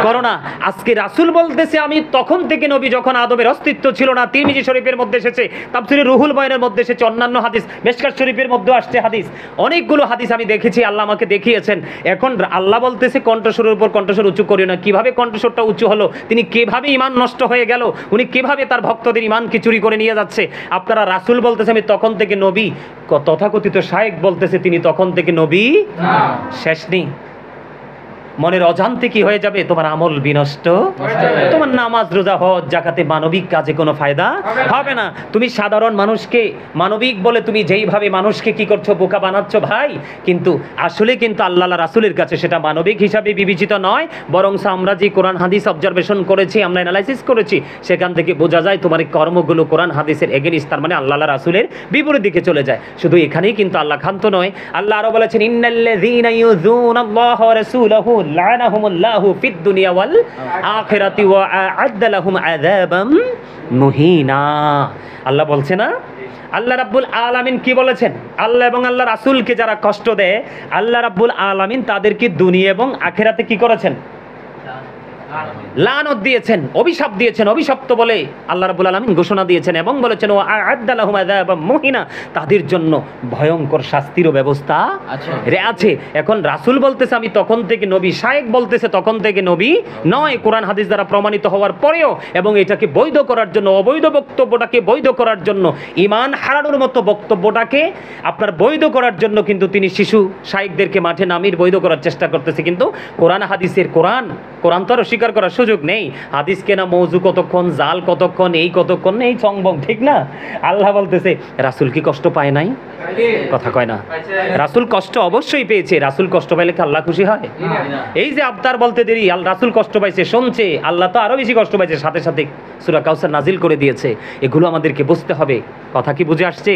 করো না। আজকে রাসূল বলতেছে, আমি তখন থেকে নবী, যখন আদমের অস্তিত্ব ছিল না। তিরমিজি শরীফের মধ্যে এসেছে, তাফসীরে রুহুল বয়ানের মধ্যে এসেছে, অন্যান্য হাদিস, মিশকাত শরীফের মধ্যে আসছে হাদিস, অনেকগুলো হাদিস আমি দেখেছি, আল্লাহ আমাকে দেখিয়েছেন। এখন আল্লাহ বলতেছে কণ্ঠস্বরের উপর কণ্ঠস্বর উঁচু করিও না। কিভাবে কণ্ঠস্বরটা উঁচু হলো? তিনি কিভাবে ঈমান নষ্ট হয়ে গেল? উনি কিভাবে তার ভক্তদের ঈমানকে চুরি করে নিয়ে যাচ্ছে? আপনারা রাসূল বলতেছে আমি তখন থেকে নবী, তথাকথিত শায়েখ বলতেছে তিনি তখন থেকে নবী। শেষ নেই। মনের অজান্তে কি হয়ে যাবে? তোমার আমল বিনষ্ট, তোমার নামাজ, রোজা, হজ, যাকাতে, মানবিক কাজে কোনো ফায়দা হবে না। তুমি সাধারণ মানুষকে মানবিক বলে তুমি যেইভাবে মানুষকে কি করছো? বোকা বানাচ্ছ ভাই। কিন্তু আসলে কিন্তু আল্লাহ রাসূলের কাছে সেটা মানবিক হিসাবে বিবেচিত নয়, বরং আমরা যে কোরআন হাদিস অবজারভেশন করেছি, আমরা অ্যানালাইসিস করেছি, সেখান থেকে বোঝা যায় তোমার এই কর্মগুলো কোরআন হাদিসের এগেইনস্ট, তার মানে আল্লাহ রাসূলের বিপরীত দিকে চলে যায়। শুধু এখানেই কিন্তু আল্লাহ ক্ষান্ত নয়, আল্লাহ আরো বলেছেন, ইন্নাল্লাযীনা ইউযুনাল্লাহা ওয়া রাসূলাহু লা'নাহুমুল্লাহু ফিদ দুনিয়া ওয়াল আখিরাতি ওয়া আ'আদ্দা লাহুম আযাবাম মুহিনা। আল্লাহ বলছে না, আল্লাহ রাব্বুল আলামিন কি বলেছেন? আল্লাহ এবং আল্লাহ রাসূলকে যারা কষ্ট দেয়, আল্লাহ রাব্বুল আলামিন তাদেরকে দুনিয়া এবং আখিরাতে কি করেছেন? লানত দিয়েছেন, অভিশাপ দিয়েছেন। অভিশপ্ত বলে আল্লাহ রাব্বুল আলামিন ঘোষণা দিয়েছেন এবং বলেছেন ওয়া আ'আদ্দা লাহুম আযাবাম মুহিনা, তাদের জন্য ভয়ঙ্কর শাস্তিরও ব্যবস্থা আছে। এখন রাসূল বলতেছে আমি তখন থেকে নবী, শায়েখ বলতেছে তখন থেকে নবী নয়, কোরআন হাদিস দ্বারা প্রমাণিত হওয়ার পরেও। এবং এটাকে বৈধ করার জন্য, অবৈধ বক্তব্যটাকে বৈধ করার জন্য, ঈমান হারানোর মতো বক্তব্যটাকে আপনার বৈধ করার জন্য কিন্তু তিনি শিশু শায়েখদেরকে মাঠে নামিয়ে বৈধ করার চেষ্টা করতেছে। কিন্তু কোরআন হাদিসের কোরআন তো আরো অস্বীকার করার সুযোগ নেই। হাদিস কেনা মৌজু কতক্ষণ, জাল কতক্ষণ, এই কতক্ষণ, এই চংবং, ঠিক না? আল্লাহ বলতেছে রাসূল কি কষ্ট পায় নাই? কথা কয় না। রাসূল কষ্ট অবশ্যই পেয়েছে। রাসূল কষ্ট পাইলে কি আল্লাহ খুশি হয়? এই যে আবতার বলতে দেরি, রাসূল কষ্ট পাইছে শুনছে, আল্লাহ তো আরো বেশি কষ্ট পাইছে, সাথে সাথে সূরা কাউসার নাজিল করে দিয়েছে। এগুলো আমাদেরকে বুঝতে হবে। কথা কি বুঝে আসছে?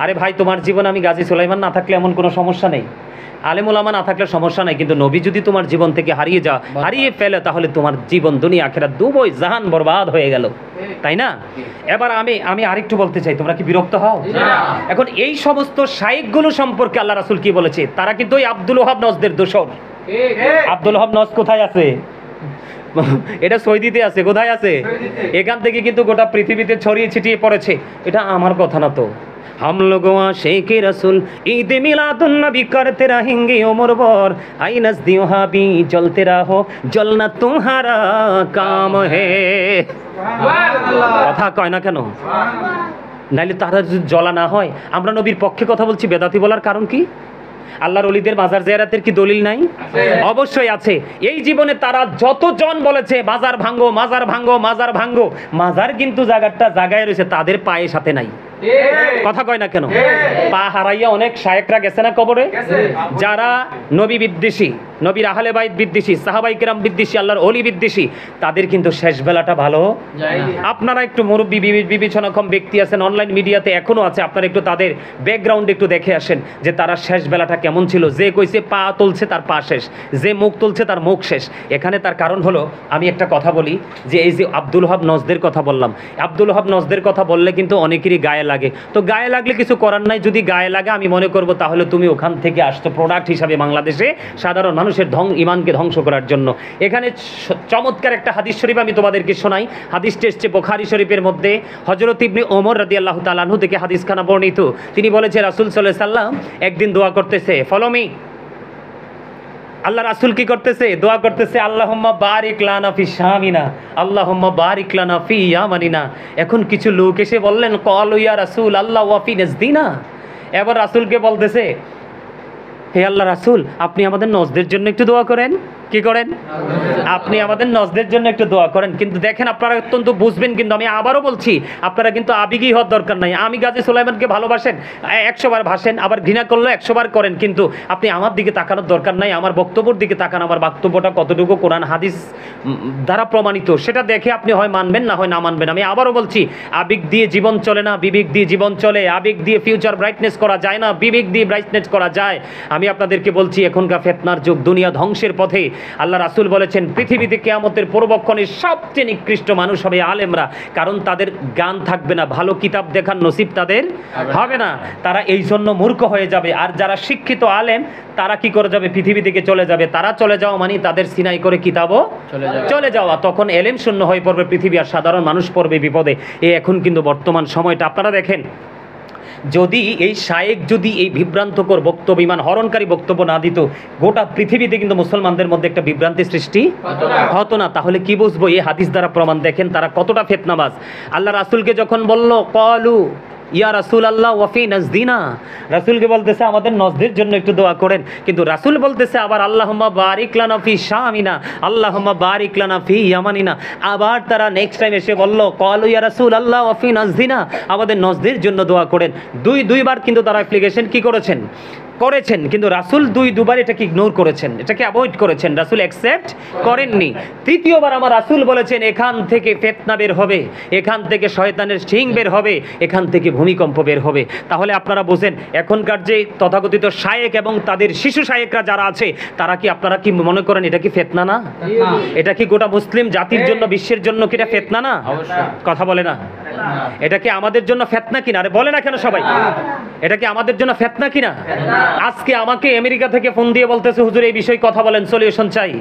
আরে ভাই, তোমার জীবন আমি গাজী সুলাইমান না থাকলে এমন কোনো সমস্যা নেই, আলেম ওলামা না থাকলে সমস্যা নাই, কিন্তু নবী যদি তোমার জীবন থেকে হারিয়ে ফেলে, তাহলে তোমার জীবন দুনিয়া আখিরাত দুবই জাহান বরবাদ হয়ে গেল, তাই না? এবার আমি আরেকটু বলতে চাই, তোমরা কি বিরক্ত হও? এখন এই সমস্ত শায়েখগুলো সম্পর্কে আল্লাহ রাসূল কি বলেছে? তারা কিন্তু ওই আব্দুল ওহাব নজদের দোসর। আব্দুল ওহাব নজ কোথায় আছে? এটা সৌদিতে আছে। কোথায় আছে? এখান থেকে কিন্তু গোটা পৃথিবীতে ছড়িয়ে ছিটিয়ে পড়েছে। এটা আমার কথা না তো। हम लोग आशिक रसूल ईद मिलादुन नबी करते रहेंगे उम्र भर आई नज़दी हाबी जलते रहो जलना तुम्हारा काम है। কথা কয় না কেন? নাইলে তারা যদি জ্বলা না হয়। আমরা নবীর পক্ষে কথা বলছি, বেদাতি বলার কারণ কি? আল্লাহর ওলিদের মাজার জিয়ারতের কি দলিল নাই? অবশ্যই আছে। এই জীবনে তারা যতজন বলেছে মাজার ভাঙ্গো, মাজার ভাঙ্গো, মাজার ভাঙ্গো, মাজার কিন্তু জায়গায় রয়েছে, তাদের পায়ে সাথে নাই। কথা কয় না কেন? পা হারাইয়া অনেক শায়েকরা গেছে না কবরে? যারা নবী বিদ্বেষী, নবীর আহলে বাইত বিদ্বেষী, সাহাবায়ে কেরাম বিদ্বেষী, আল্লাহর ওলি বিদ্বেষী, তাদের কিন্তু শেষ বেলাটা ভালো। আপনারা একটু মুরব্বী বিবেচনাক্ষম ব্যক্তি আছেন, অনলাইন মিডিয়াতে এখনো আছে, আপনারা একটু তাদের ব্যাকগ্রাউন্ড একটু দেখে আসেন যে তারা শেষ বেলাটা কেমন ছিল। যে কইছে পা তুলছে তার পা শেষ, যে মুখ তুলছে তার মুখ শেষ। এখানে তার কারণ হলো, আমি একটা কথা বলি যে এই যে আব্দুল ওহাব নজদের কথা বললাম, আব্দুল ওহাব নজদের কথা বললে কিন্তু অনেকেরই গায়ে লাগে। তো গায়ে লাগলে কিছু করার নাই। যদি গায়ে লাগে, আমি মনে করব তাহলে তুমি ওখান থেকে আসছো প্রোডাক্ট হিসাবে বাংলাদেশে সাধারণ মানুষের ইমানকে ধ্বংস করার জন্য। এখানে চমৎকার একটা হাদিস শরীফ আমি তোমাদেরকে শোনাই। হাদিসটি এসছে বুখারী শরীফের মধ্যে। হযরত ইবনে ওমর রাদিয়াল্লাহু তাআলা আনহু থেকে হাদিসখানা বর্ণিত। তিনি বলেছে রাসূল সাল্লাল্লাহু আলাইহি সাল্লাম একদিন দোয়া করতেছে, ফলো মি। আল্লাহ রাসূল কি করতেছে? দোয়া করতেছে, আল্লাহুম্মা বারিক লানা ফি শামিনা, আল্লাহুম্মা বারিক লানা ফি ইয়ামানিনা। এখন কিছু লোক এসে বললেন, ক্বালু ইয়া রাসূল আল্লাহ ওয়া ফি নাজদিনা। এবার রাসূলকে বলতেছে, হে আল্লাহ রাসূল, আপনি আমাদের নজদের জন্য একটু দোয়া করেন। কি করেন? আপনি আমাদের নজদের জন্য একটু দোয়া করেন। কিন্তু দেখেন, আপনারা অত্যন্ত বুঝবেন, কিন্তু আমি আবারও বলছি, আপনারা কিন্তু আবেগী হওয়ার দরকার নাই। আমি গাজী সুলাইমানকে ভালোবাসেন, 100 বার ভাসেন, আবার ঘৃণা করলে 100 বার করেন, কিন্তু আপনি আমার দিকে তাকানোর দরকার নাই। আমার বক্তব্যের দিকে তাকান, আমার বক্তব্যটা কতটুকু কোরআন হাদিস দ্বারা প্রমাণিত সেটা দেখে আপনি হয় মানবেন, না হয় না মানবেন। আমি আবারও বলছি, আবেগ দিয়ে জীবন চলে না, বিবেক দিয়ে জীবন চলে। আবেগ দিয়ে ফিউচার ব্রাইটনেস করা যায় না, বিবেক দিয়ে ব্রাইটনেস করা যায়। আমি আপনাদেরকে বলছি, এখনকার ফিতনার যুগ, দুনিয়া ধ্বংসের পথে। আল্লাহ রাসূল বলেছেন, পৃথিবীতে কিয়ামতের পূর্বক্ষণে সবচেয়ে নিকৃষ্ট মানুষ হবে আলেমরা, কারণ তাদের জ্ঞান থাকবে না, ভালো কিতাব দেখার নসিব তাদের হবে না, তারা এই জন্য মূর্খ হয়ে যাবে। আর যারা শিক্ষিত আলেম, তারা কি করে যাবে? পৃথিবী থেকে চলে যাবে। তারা চলে যাওয়া মানে তাদের সিনাই করে কিতাবও চলে যাওয়া। তখন এলেম শূন্য হয়ে পড়বে পৃথিবী, আর সাধারণ মানুষ পড়বে বিপদে। এখন কিন্তু বর্তমান সময়টা আপনারা দেখেন, যদি এই শায়েক যদি এই বিভ্রান্তকর বক্তব্য, ইমান হরণকারী বক্তব্য না দিত, গোটা পৃথিবীতে কিন্তু মুসলমানদের মধ্যে একটা বিভ্রান্তি সৃষ্টি হতো না। তাহলে কি বুঝবো? এই হাদিস দ্বারা প্রমাণ। দেখেন তারা কতটা ফিতনাবাজ। আল্লাহ রাসূলকে যখন বলল, ক্বালু ইয়া রাসূলুল্লাহ ওয়া ফি নাজদিনা, রাসূলকে বলতেছে আমাদের নজদের জন্য একটু দোয়া করেন, কিন্তু রাসূল বলতেছে আবার আল্লাহুম্মা বারিক লানা ফি শামিনা, আল্লাহুম্মা বারিক লানা ফি ইয়ামানিনা। আবার তারা নেক্সট টাইম এসে বলল, ক্বালু ইয়া রাসূলুল্লাহ ওয়া ফি নাজদিনা, আমাদের নজদের জন্য দোয়া করেন। দুইবার কিন্তু তারা অ্যাপ্লিকেশন কি করেছেন, কিন্তু রাসূল দুইবার এটাকে ইগনোর করেছেন, এটাকে অ্যাভয়েড করেছেন, রাসূল অ্যাকসেপ্ট করেননি। তৃতীয়বার আমার রাসূল বলেছেন, এখান থেকে ফিতনা বের হবে, এখান থেকে শয়তানের শিং বের হবে, এখান থেকে ভূমিকম্প বের হবে। তাহলে আপনারা বোঝেন, এখনকার যে তথাকথিত শায়েক এবং তাদের শিশু শায়েকরা যারা আছে, তারা কি, আপনারা কি মনে করেন এটা কি ফিতনা না? এটা কি গোটা মুসলিম জাতির জন্য, বিশ্বের জন্য কি এটা ফিতনা না? কথা বলে না? এটা কি আমাদের জন্য ফিতনা কিনা? আরে বলে না কেন সবাই? এটা কি আমাদের জন্য ফিতনা কিনা? আজকে আমাকে আমেরিকা থেকে ফোন দিয়ে বলতেছে, হুজুর এই বিষয়ে কথা বলেন, সলিউশন চাই।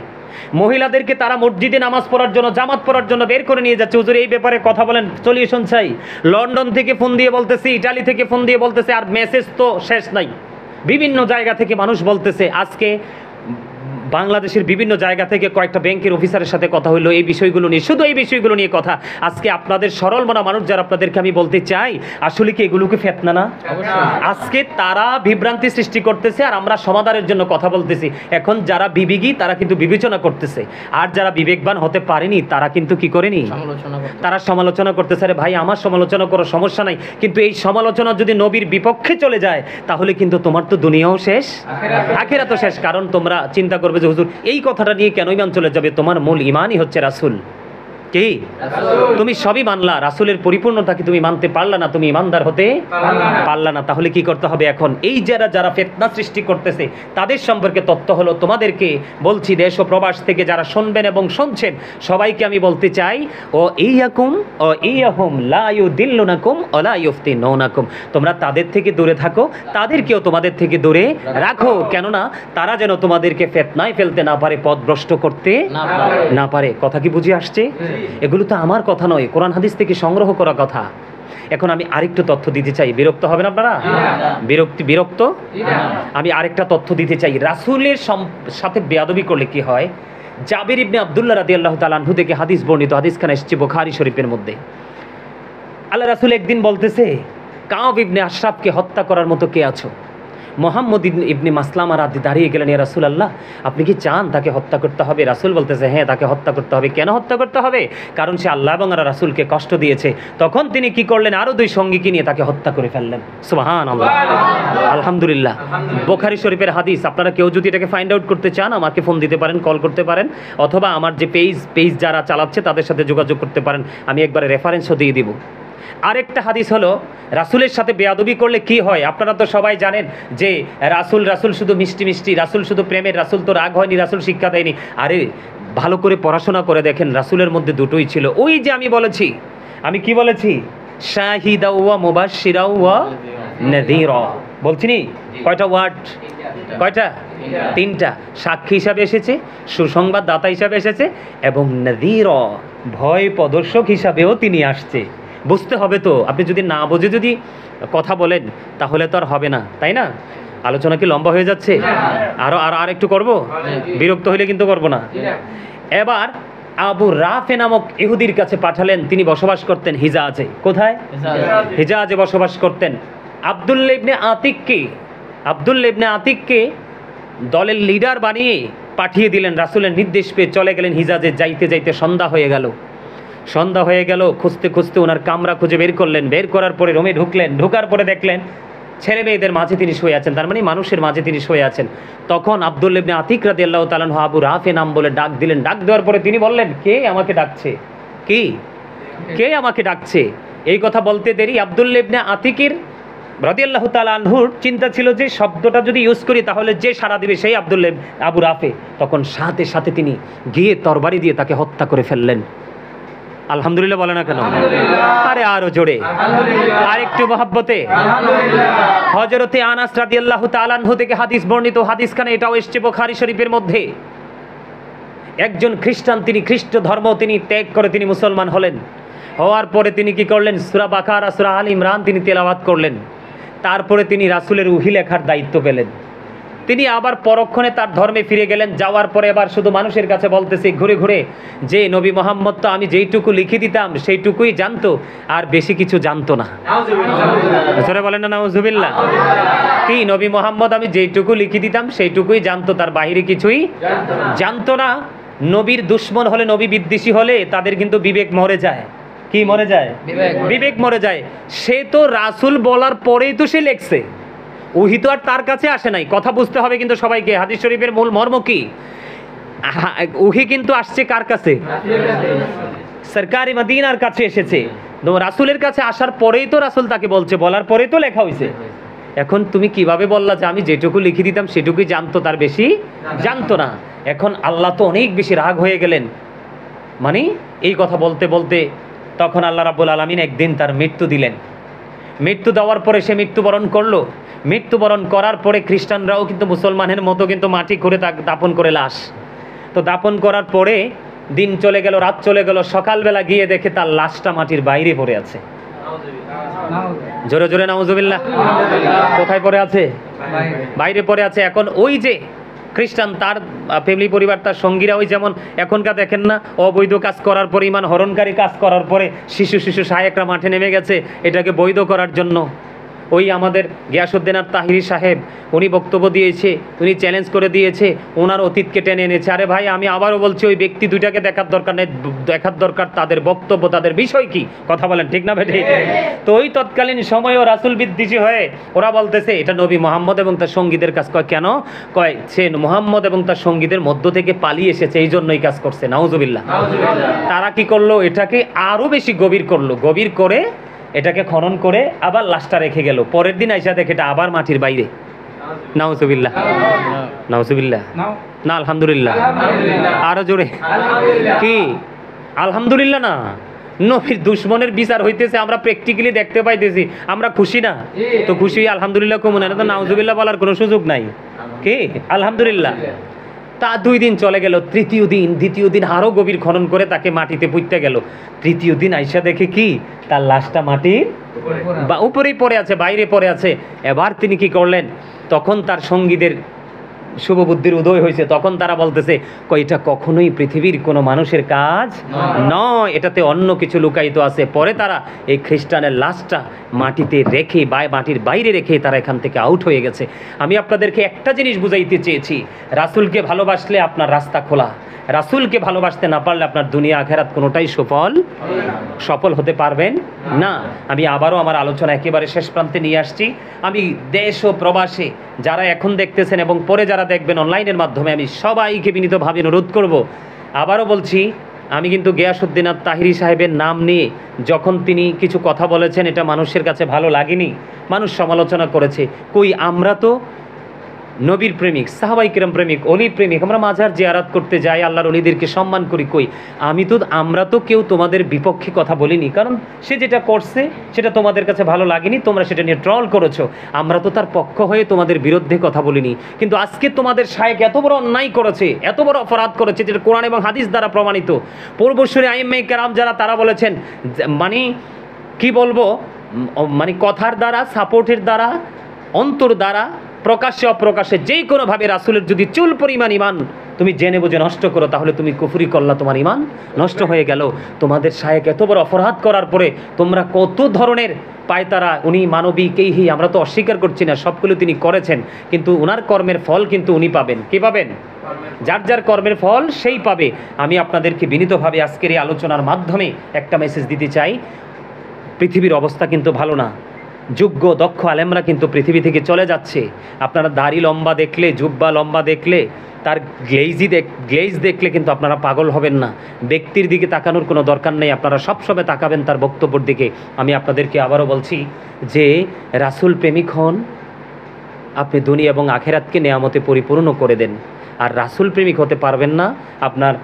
মহিলাদেরকে তারা মসজিদে নামাজ পড়ার জন্য, জামাত পড়ার জন্য বের করে নিয়ে যাচ্ছে, হুজুর এই ব্যাপারে কথা বলেন, সলিউশন চাই। লন্ডন থেকে ফোন দিয়ে বলতেছে, ইটালি থেকে ফোন দিয়ে বলতেছে, আর মেসেজ তো শেষ নাই। বিভিন্ন জায়গা থেকে মানুষ বলতেছে। আজকে বাংলাদেশের বিভিন্ন জায়গা থেকে কয়েকটা ব্যাংকের অফিসারের সাথে কথা হলো এই বিষয়গুলো নিয়ে, শুধু এই বিষয়গুলো নিয়ে কথা। আজকে আপনাদের সরল মনা মানুষ যারা, আপনাদেরকে আমি বলতে চাই, আসলে কি এগুলোকে ফিতনা না? আজকে তারা বিভ্রান্তি সৃষ্টি করতেছে আর আমরা সমাধানের জন্য কথা বলতেছি। এখন যারা বিবেকী তারা কিন্তু বিবেচনা করতেছে, আর যারা বিবেকবান হতে পারেনি তারা কিন্তু কি করেনি, তারা সমালোচনা করতেছে। আরে ভাই, আমার সমালোচনা করো, সমস্যা নাই, কিন্তু এই সমালোচনা যদি নবীর বিপক্ষে চলে যায় তাহলে কিন্তু তোমার তো দুনিয়াও শেষ, আখিরাতও শেষ। কারণ তোমরা চিন্তা করবে যে হুজুর এই কথাটা নিয়ে কেন ইমান চলে যাবে? তোমার মূল ইমানই হচ্ছে রাসূল। কি তুমি সবই মানলা, রাসূলের পরিপূর্ণতা কি তুমি মানতে পারলা না? তুমি ইমানদার হতে পারলা না। তাহলে কি করতে হবে এখন? এই যারা ফিতনা সৃষ্টি করতেছে তাদের সম্পর্কে তথ্য হলো তোমাদেরকে বলছি, দেশ ও প্রবাস থেকে যারা শুনবেন এবং শুনছেন সবাইকে আমি বলতে চাই, ও ইয়াহুম লা ইউদিল্লুনাকুম ওয়া লা ইফতিনুনাকুম, তোমরা তাদের থেকে দূরে থাকো, তাদেরকেও তোমাদের থেকে দূরে রাখো, কেননা তারা যেন তোমাদেরকে ফিতনায় ফেলতে না পারে, পথভ্রষ্ট করতে না পারে। কথা কি বুঝে আসছে? এগুলো তো আমার কথা নয়, কোরআন হাদিস থেকে সংগ্রহ করা কথা। এখন আমি আরেকটু তথ্য দিতে চাই, বিরক্ত হবেন আপনারা? বিরক্ত? আমি আরেকটা তথ্য দিতে চাই, রাসূলের সাথে বেয়াদবি করলে কি হয়। জাবির ইবনে আব্দুল্লাহ রাদিয়াল্লাহু তাআলা আনহু থেকে হাদিস বর্ণিত, হাদিসখানা এসেছে বুখারী শরীফের মধ্যে। আল্লাহ রাসূল একদিন বলতেছে, কাব ইবনে আশরাফকে হত্যা করার মতো কে আছো? মোহাম্মদ ইবনে মাসলামা দাঁড়িয়ে গেলেন, ইয়া রাসূলুল্লাহ, আপনি কি চান তাকে হত্যা করতে হবে? রাসূল বলতেছে, হ্যাঁ, তাকে হত্যা করতে হবে। কেন হত্যা করতে হবে? কারণ সে আল্লাহ এবং রাসূলকে কষ্ট দিয়েছে। তখন তিনি কি করলেন? আরো 2 সঙ্গীকে নিয়ে তাকে হত্যা করে ফেললেন। সুবহানাল্লাহ, আলহামদুলিল্লাহ। বুখারী শরীফের হাদিস। আপনারা কেউ যদি এটাকে ফাইন্ড আউট করতে চান আমাকে ফোন দিতে পারেন, কল করতে পারেন, অথবা আমার যে পেজ যারা চালাচ্ছে তাদের সাথে যোগাযোগ করতে পারেন, আমি একবারে রেফারেন্সও দিয়ে দিব। আরেকটা হাদিস হলো, রাসূলের সাথে বেয়াদবি করলে কি হয়। আপনারা তো সবাই জানেন যে রাসূল শুধু মিষ্টি মিষ্টি, রাসূল শুধু প্রেমের, রাসূল তো রাগ হয়নি, রাসূল শিক্ষা দেয়নি। আরে ভালো করে পড়াশোনা করে দেখেন, রাসূলের মধ্যে দুটোই ছিল। ওই যে আমি বলেছি, আমি কি বলেছি, শাহিদা ওয়া মুবাশশিরা ওয়া নাযীরা, বলছি নি? কয়টা ওয়ার্ড? কয়টা? 3টা। সাক্ষী হিসাবে এসেছে, সুসংবাদদাতা হিসাবে এসেছে, এবং নাযীরা, ভয় প্রদর্শক হিসাবেও তিনি আসছে। বুঝতে হবে তো, আপনি যদি না বুঝে যদি কথা বলেন তাহলে তো আর হবে না, তাই না? আলোচনা কি লম্বা হয়ে যাচ্ছে? আর একটু করব? বিরক্ত হইলে কিন্তু করব না। এবার আবু রাফে নামক ইহুদির কাছে পাঠালেন, তিনি বসবাস করতেন হিজাজে। কোথায়? হিজাজে বসবাস করতেন। আব্দুল্লাহ ইবনে আতিককে দলের লিডার বানিয়ে পাঠিয়ে দিলেন। রাসূলের নির্দেশ পেয়ে চলে গেলেন হিজাজে। যাইতে যাইতে সন্ধ্যা হয়ে গেল। খুঁজতে খুঁজতে ওনার কামরা খুঁজে বের করলেন। বের করার পরে রুমে ঢুকলেন। ঢোকার পরে দেখলেন ছেলে মেয়েদের মাঝে তিনি শুয়ে আছেন, তার মানে মানুষের মাঝে তিনি শুয়ে আছেন। তখন আব্দুল্লাহ ইবনে আতিক রাদিয়াল্লাহু তাআলা আনহু আবু রাফে নাম বলে ডাক দিলেন। ডাক দেওয়ার পরে তিনি বললেন, কে আমাকে ডাকছে? কে আমাকে ডাকছে? এই কথা বলতে দেরি আব্দুল্লাহ ইবনে আতিকের রাদিয়াল্লাহু তাআলা আনহুর চিন্তা ছিল যে শব্দটা যদি ইউজ করি তাহলে যে সাড়া দিবে সেই আবু রাফে। তখন সাথে সাথে তিনি গিয়ে তরবারি দিয়ে তাকে হত্যা করে ফেললেন। আলহামদুলিল্লাহ বলে না কেন? আরে আরো জোরে, আর একটু মহব্বতে। হযরতে আনাস রাদিয়াল্লাহু তাআলা আনহু থেকে হাদিস বর্ণিত, হাদিসখানে এটাও এসেছে বুখারী শরীফের মধ্যে। একজন খ্রিস্টান, তিনি খ্রিস্ট ধর্ম তিনি ত্যাগ করে তিনি মুসলমান হলেন। হওয়ার পরে তিনি কি করলেন? সূরা বাকারা, সূরা আল ইমরান তিনি তেলাওয়াত করলেন। তারপরে তিনি রাসূলের ওহী লেখার দায়িত্ব পেলেন। তিনি আবার পরক্ষণে তার ধর্মে ফিরে গেলেন। যাওয়ার পরে এবার শুধু মানুষের কাছে বলতেছে ঘুরে ঘুরে যে নবী মুহাম্মদ তো আমি যেইটুকু লিখে দিতাম সেইটুকুই জানতো, আর বেশি কিছু জানতো না। জোরে বলেন না নাউজুবিল্লাহ। কি নবী মুহাম্মদ আমি যেইটুকু লিখে দিতাম সেইটুকুই জানতো, তার বাইরে কিছুই জানতো না। নবীর দুশমন হলে, নবী বিদ্বেষী হলে তাদের কিন্তু বিবেক মরে যায়। কি মরে যায়? বিবেক মরে যায়। সে তো রাসূল বলার পরেই তো সে লেখছে, ওহী তো আর তার কাছে আসে নাই। কথা বুঝতে হবে কিন্তু সবাইকে, হাদিস শরীফের মূল মর্ম কি? ওহী কিন্তু আসছে কার কাছে? সরকারি মদিনার কাছে এসেছে। রাসূলের কাছে আসার পরেই তো রাসূল তাকে বলছে, বলার পরেই তো লেখা হয়েছে। এখন তুমি কিভাবে বললা যে আমি যেটুকু লিখে দিতাম সেটুকুই জানতো, তার বেশি জানতো না? এখন আল্লাহ তো অনেক বেশি রাগ হয়ে গেলেন। মানে এই কথা বলতে বলতে তখন আল্লাহ রাব্বুল আলামিন একদিন তার মৃত্যু দিলেন। মৃত্যু দেওয়ার পরে সে মৃত্যুবরণ করলো। মৃত্যুবরণ করার পরে খ্রিস্টানরাও কিন্তু মুসলমানের মতো কিন্তু মাটি করে দাপন করে লাশ। তো দাপন করার পরে দিন চলে গেল, রাত চলে গেল, সকালবেলা গিয়ে দেখে তার লাশটা মাটির বাইরে পড়ে আছে। জোরে জোরে নাউজুবিল্লাহ। কোথায় পড়ে আছে? বাইরে পড়ে আছে। এখন ওই যে খ্রিস্টান তার ফ্যামিলি পরিবার, তার সঙ্গীরা ওই যেমন এখনকার দেখেন না, অবৈধ কাজ করার পরে, ইমান হরণকারী কাজ করার পরে শিশু শায়েকরা মাঠে নেমে গেছে এটাকে বৈধ করার জন্য। ওই আমাদের গিয়াসউদ্দিন আর তাহিরি সাহেব উনি বক্তব্য দিয়েছে, উনি চ্যালেঞ্জ করে দিয়েছে, ওনার অতীতকে টেনে এনেছে। আরে ভাই, আমি আবারও বলছি ওই ব্যক্তি দুইটাকে দেখার দরকার নেই, দেখার দরকার তাদের বক্তব্য, তাদের বিষয় কি, কথা বলেন ঠিক না বেঠিক? তো ওই তৎকালীন সময়ও রাসূল বিদ্বেষী হয়ে ওরা বলতেছে এটা নবী মুহাম্মদ এবং তার সঙ্গীদের কাজ। কয় কেন? কয় সে মুহাম্মদ এবং তার সঙ্গীদের মধ্য থেকে পালিয়ে এসেছে, এই জন্যই কাজ করছে। নাউজুবিল্লাহ। তারা কি করলো? এটাকে আরো বেশি গভীর করলো, গভীর করে এটাকে খনন করে আবার লাশটা রেখে গেল। পরের দিন আইসা দেখে এটা আবার মাটির বাইরে। নাউজুবিল্লাহ, নাউজুবিল্লাহ, না আলহামদুলিল্লাহ, আরো জোরে কি আলহামদুলিল্লাহ না। নবীর দুশমনের বিচার হইতেছে, আমরা প্র্যাকটিক্যালি দেখতে পাইতেছি, আমরা খুশি না? তো খুশি আলহামদুলিল্লাহ কমনে না, তো নাউজুবিল্লাহ বলার কোনো সুযোগ নাই। কি আলহামদুলিল্লাহ। তা 2 দিন চলে গেল, তৃতীয় দিন, দ্বিতীয় দিন আরও গভীর খনন করে তাকে মাটিতে পুঁততে গেল। তৃতীয় দিন আইসা দেখে কি তার লাশটা মাটির উপরেই পড়ে আছে, বাইরে পড়ে আছে। এবার তিনি কি করলেন? তখন তার সঙ্গীদের শুভবুদ্ধির উদয় হয়েছে, তখন তারা বলতেছে এটা কখনোই পৃথিবীর কোনো মানুষের কাজ নয়, এটাতে অন্য কিছু লুকায়িত আছে। পরে তারা এই খ্রিস্টানের লাশটা মাটিতে রেখে মাটির বাইরে রেখে তারা এখান থেকে আউট হয়ে গেছে। আমি আপনাদেরকে একটা জিনিস বুঝাইতে চেয়েছি, রাসূলকে ভালোবাসলে আপনার রাস্তা খোলা, রাসূলকে ভালোবাসতে না পারলে আপনার দুনিয়া আখেরাত কোনোটাই সফল হতে পারবেন না। আমি আবারও আমার আলোচনা একেবারে শেষ প্রান্তে নিয়ে আসছি। আমি দেশ ও প্রবাসে যারা এখন দেখতেছেন এবং পরে যারা দেখবেন অনলাইনের মাধ্যমে, আমি সবাইকে বিনীতভাবে অনুরোধ করব, আবারও বলছি, আমি কিন্তু গিয়াসউদ্দিন আর তাহিরি সাহেবের নাম নিয়ে যখন তিনি কিছু কথা বলেছেন এটা মানুষের কাছে ভালো লাগেনি, মানুষ সমালোচনা করেছে। কই আমরা তো নবীর প্রেমিক, সাহাবাই কিরাম প্রেমিক, অলি প্রেমিক, আমরা মাজার জিয়ারত করতে যাই, আল্লাহর অলিদেরকে সম্মান করি। কই আমরা তো কেউ তোমাদের বিপক্ষে কথা বলিনি, কারণ সে যেটা করছে সেটা তোমাদের কাছে ভালো লাগেনি, তোমরা সেটা নিয়ে ট্রল করেছো। আমরা তো তার পক্ষ হয়ে তোমাদের বিরুদ্ধে কথা বলিনি। কিন্তু আজকে তোমাদের শায়েখ এত বড় অন্যায় করেছে, এত বড় অপরাধ করেছে, যেটা কোরআন এবং হাদিস দ্বারা প্রমাণিত। পূর্বসূরি আইম্মায়ে কেরাম যারা, তারা বলেছেন, মানে কি বলবো, মানে কথার দ্বারা, সাপোর্টের দ্বারা, অন্তর দ্বারা, প্রকাশ্যে অপ্রকাশ্যে যে কোনোভাবে রাসূলের যদি চুল পরিমাণ ইমান তুমি জেনে বুঝে নষ্ট করো, তাহলে তুমি কুফরি করলা, তোমার ইমান নষ্ট হয়ে গেল। তোমাদের শায়েখ এত বড় অপরাধ করার পরে তোমরা কত ধরনের পায়তারা, উনি মানবিক, এই আমরা তো অস্বীকার করছি না, সবগুলো তিনি করেছেন, কিন্তু ওনার কর্মের ফল কিন্তু উনি পাবেন। কি পাবেন? যার যার কর্মের ফল সেই পাবে। আমি আপনাদেরকে বিনীতভাবে আজকের এই আলোচনার মাধ্যমে একটা মেসেজ দিতে চাই, পৃথিবীর অবস্থা কিন্তু ভালো না। যোগ্য দক্ষ আলেমরা কিন্তু পৃথিবী থেকে চলে যাচ্ছে। আপনারা দাড়ি লম্বা দেখলে, জুব্বা লম্বা দেখলে, তার গ্লেজ দেখলে কিন্তু আপনারা পাগল হবেন না। ব্যক্তির দিকে তাকানোর কোনো দরকার নেই, আপনারা সবসময় তাকাবেন তার বক্তব্যের দিকে। আমি আপনাদেরকে আবারও বলছি যে রাসূল প্রেমিক হন, আপনি দুনিয়া এবং আখেরাতকে নেয়ামতে পরিপূর্ণ করে দেন। আর রাসূল প্রেমিক হতে পারবেন না, আপনার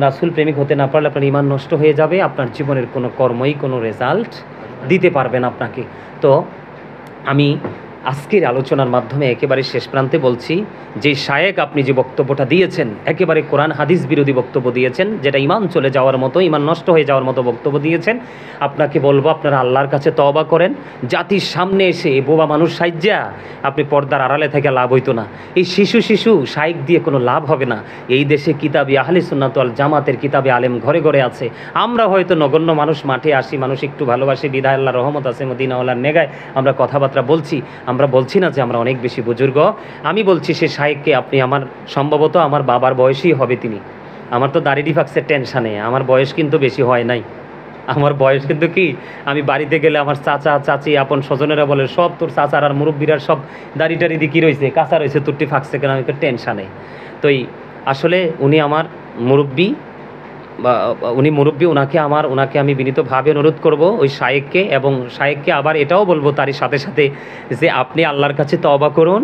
রাসূল প্রেমিক হতে না পারলে আপনার ঈমান নষ্ট হয়ে যাবে, আপনার জীবনের কোনো কর্মই কোনো রেজাল্ট দিতে পারবেন আপনাকে। তো আমি আজকের আলোচনার মাধ্যমে একেবারে শেষ প্রান্তে বলছি, যে শায়েখ আপনি যে বক্তব্যটা দিয়েছেন একেবারে কোরআন হাদিস বিরোধী বক্তব্য দিয়েছেন, যেটা ঈমান চলে যাওয়ার মতো, ঈমান নষ্ট হয়ে যাওয়ার মতো বক্তব্য দিয়েছেন। আপনাকে বলবো আপনারা আল্লাহর কাছে তওবা করেন। জাতির সামনে এসে বোবা মানুষ সাজ্জা আপনি পর্দার আড়ালে থেকে লাভ হইতো না। এই শিশু শায়েখ দিয়ে কোনো লাভ হবে না। এই দেশে কিতাবে আহলে সুন্নাত ওয়াল জামাতের কিতাবে আলেম ঘরে ঘরে আছে। আমরা হয়তো নগণ্য মানুষ, মাঠে আসি, মানুষ একটু ভালোবাসি, বিদায় আল্লাহর রহমত আছে, মদিনাওয়ালার নেগায় আমরা কথাবার্তা বলছি। আমরা বলছি না যে আমরা অনেক বেশি বুজুর্গ। আমি বলছি সে শায়েখকে আপনি, আমার সম্ভবত আমার বাবার বয়সই হবে তিনি। আমার তো দাড়ি ডিফাক্সের টেনশানে, আমার বয়স কিন্তু বেশি হয় নাই। আমার বয়স কিন্তু কি, আমি বাড়িতে গেলে আমার চাচা চাচি আপন স্বজনেরা বলে সব তোর চাচার আর মুরব্বীরা সব দাড়ি টাড়ি দিয়ে কী রয়েছে, কাঁচা রয়েছে, তোরটি ফাঁকছে কেন, আমি টেনশানে। তো আসলে উনি আমার মুরব্বী, বা উনি মুরব্বী, ওনাকে আমি বিনীতভাবে অনুরোধ করব ওই শায়েখকে, এবং শায়েখকে আবার এটাও বলবো তারই সাথে সাথে যে আপনি আল্লাহর কাছে তওবা করুন।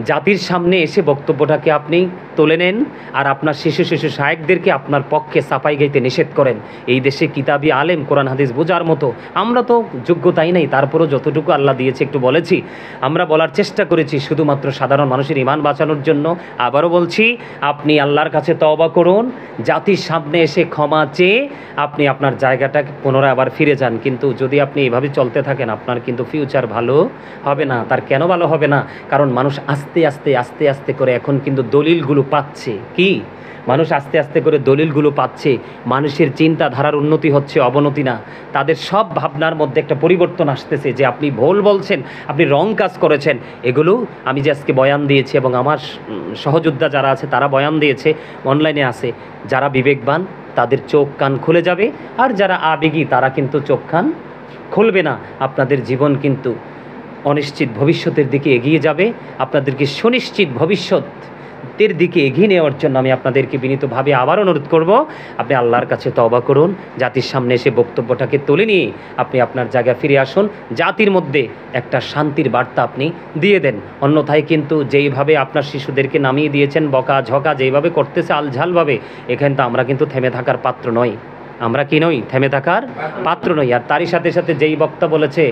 জাতির সামনে এসে বক্তব্যটাকে আপনি তুলে নেন আর আপনার শিশু শায়েখদেরকে আপনার পক্ষে সাফাই গাইতে নিষেধ করেন। এই দেশে কিতাবি আলেম কোরআন হাদিস বোঝার মতো আমরা তো যোগ্যতাই নাই, তারপরও যতটুকু আল্লাহ দিয়েছে একটু বলেছি, আমরা বলার চেষ্টা করেছি শুধুমাত্র সাধারণ মানুষের ঈমান বাঁচানোর জন্য। আবারও বলছি, আপনি আল্লাহর কাছে তওবা করুন, জাতির সামনে এসে ক্ষমা চেয়ে আপনি আপনার জায়গাটাকে পুনরায় আবার ফিরে যান। কিন্তু যদি আপনি এভাবে চলতে থাকেন আপনার কিন্তু ফিউচার ভালো হবে না। তার কেন ভালো হবে না? কারণ মানুষ আস্তে আস্তে করে এখন কিন্তু দলিলগুলো পাচ্ছে। কি মানুষ আস্তে আস্তে করে দলিলগুলো পাচ্ছে, মানুষের চিন্তাধারার উন্নতি হচ্ছে, অবনতি না। তাদের সব ভাবনার মধ্যে একটা পরিবর্তন আসতেছে যে আপনি ভুল বলছেন, আপনি রং কাজ করেছেন। এগুলো আমি যে আজকে বয়ান দিয়েছি এবং আমার সহযোদ্ধা যারা আছে তারা বয়ান দিয়েছে, অনলাইনে আছে, যারা বিবেকবান তাদের চোখ কান খুলে যাবে, আর যারা আবেগী তারা কিন্তু চোখ কান খুলবে না। আপনাদের জীবন কিন্তু অনিশ্চিত ভবিষ্যতের দিকে এগিয়ে যাবে। আপনাদেরকে সুনিশ্চিত ভবিষ্যতের দিকে এগিয়ে নেওয়ার জন্য আমি আপনাদেরকে বিনীতভাবে আবার অনুরোধ করব, আপনি আল্লাহর কাছে তওবা করুন, জাতির সামনে এসে বক্তব্যটাকে তুলে নিয়ে আপনি আপনার জায়গায় ফিরে আসুন, জাতির মধ্যে একটা শান্তির বার্তা আপনি দিয়ে দেন। অন্যথায় কিন্তু যেইভাবে আপনার শিশুদেরকে নামিয়ে দিয়েছেন, বকা ঝকা যেইভাবে করতেছে আলঝালভাবে, এখানে তো আমরা কিন্তু থেমে থাকার পাত্র নই। আমরা কি নই? থেমে থাকার পাত্র নই। আর তারই সাথে সাথে যেই বক্তা বলেছে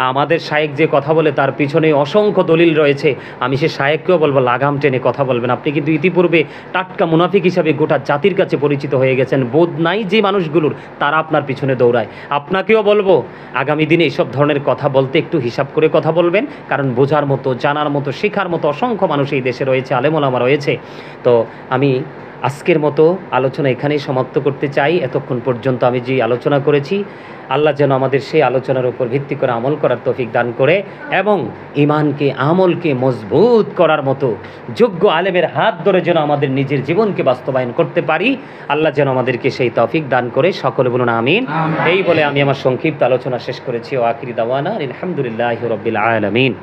আমাদের শায়েক যে কথা বলে তার পিছনে অসংখ্য দলিল রয়েছে, আমি সে শায়েককেও বলবো লাগাম টেনে কথা বলবেন। আপনি কিন্তু ইতিপূর্বে টাটকা মুনাফিক হিসাবে গোটা জাতির কাছে পরিচিত হয়ে গেছেন। বোধ নাই যে মানুষগুলোর, তারা আপনার পিছনে দৌড়ায়। আপনাকেও বলবো আগামী দিনে এইসব ধরনের কথা বলতে একটু হিসাব করে কথা বলবেন, কারণ বোঝার মতো, জানার মতো, শেখার মতো অসংখ্য মানুষ এই দেশে রয়েছে, আলেম ওলামা রয়েছে। তো আমি আজকের মতো আলোচনা এখানেই সমাপ্ত করতে চাই। এতক্ষণ পর্যন্ত আমি যে আলোচনা করেছি, আল্লাহ যেন আমাদের সেই আলোচনার উপর ভিত্তি করে আমল করার তৌফিক দান করে এবং ঈমানকে, আমলকে মজবুত করার মতো যোগ্য আলেমের হাত ধরে যেন আমাদের নিজের জীবনকে বাস্তবায়ন করতে পারি। আল্লাহ যেন আমাদেরকে সেই তৌফিক দান করে। সকলে বলুন আমিন। এই বলে আমি আমার সংক্ষিপ্ত আলোচনা শেষ করেছি। ও আখিরি দাওয়ানা আলহামদুলিল্লাহি রাব্বিল আলামিন।